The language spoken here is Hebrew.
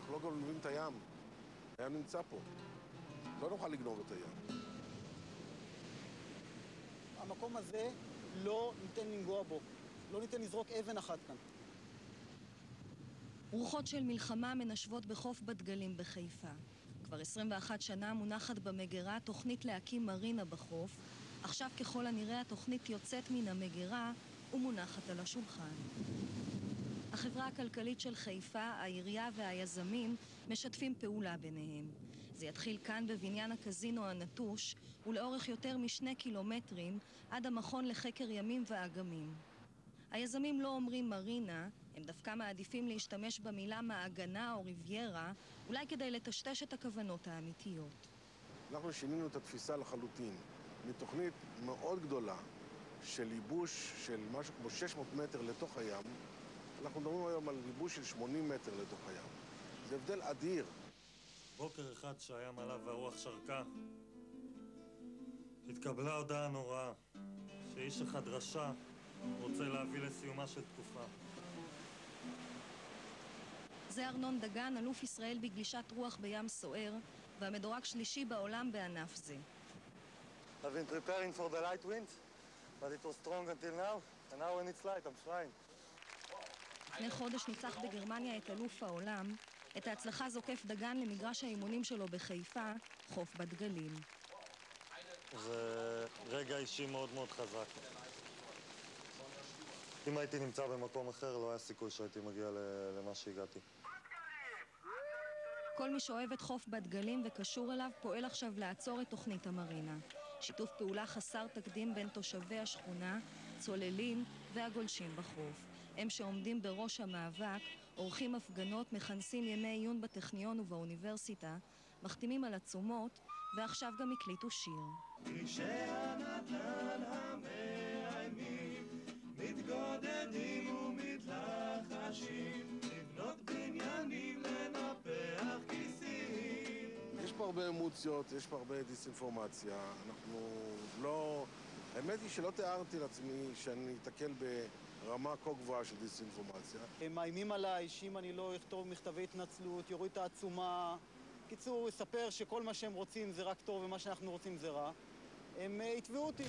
אנחנו לא גונבים את הים. הים נמצא פה. לא נוכל לגנוב את הים. המקום הזה לא ניתן לנגוע בו. לא ניתן לזרוק אבן אחת כאן. רוחות של מלחמה מנשבות בחוף בת גלים בחיפה. כבר 21 שנה מונחת במגירה תוכנית להקים מרינה בחוף. עכשיו ככל הנראה התוכנית יוצאת מן המגירה ומונחת על השולחן. החברה הכלכלית של חיפה, העירייה והיזמים משתפים פעולה ביניהם. זה יתחיל כאן בבניין הקזינו הנטוש ולאורך יותר מ2 קילומטרים עד המכון לחקר ימים ואגמים. היזמים לא אומרים מרינה, הם דווקא מעדיפים להשתמש במילה מעגנה או ריביירה, אולי כדי לטשטש את הכוונות האמיתיות. אנחנו שינינו את התפיסה לחלוטין, מתוכנית מאוד גדולה של ייבוש של משהו כמו 600 מטר לתוך הים, אנחנו מדברים היום על ייבוש של 80 מטר לתוך הים. זה הבדל אדיר. בוקר אחד שהים עלה והרוח שרקה, התקבלה הודעה נוראה שאיש אחד רשע רוצה להביא לסיומה של תקופה. זה ארנון דגן, אלוף ישראל בגלישת רוח בים סוער, והמדורג שלישי בעולם בענף זה. I've been preparing for the light wind, but it was strong until now, and now when it's light, I'm flying. לפני חודש ניצח בגרמניה את אלוף העולם. את ההצלחה זוקף דגן למגרש האימונים שלו בחיפה, חוף בת גלים. זה רגע אישי מאוד מאוד חזק. אם הייתי נמצא במקום אחר, לא היה סיכוי שהייתי מגיע למה שהגעתי. כל מי שאוהב את חוף בת גלים וקשור אליו פועל עכשיו לעצור את תוכנית המרינה. שיתוף פעולה חסר תקדים בין תושבי השכונה, צוללים והגולשים בחוף. הם שעומדים בראש המאבק, עורכים הפגנות, מכנסים ימי עיון בטכניון ובאוניברסיטה, מחתימים על עצומות, ועכשיו גם הקליטו שיר. כרישי הנדל"ן המאיימים, מתגודדים ומתלחשים, לבנות בניינים, לנפח כיסים. יש פה הרבה אמוציות, יש פה הרבה דיסאינפורמציה. אנחנו לא... האמת היא שלא תיארתי לעצמי שאני אתקל ברמה כה גבוהה של דיסאינפורמציה. הם מאיימים עליי שאם אני לא אכתוב מכתבי התנצלות, יוריד את העצומה. קיצור, יספר שכל מה שהם רוצים זה רק טוב ומה שאנחנו רוצים זה רע. הם יתבעו אותי.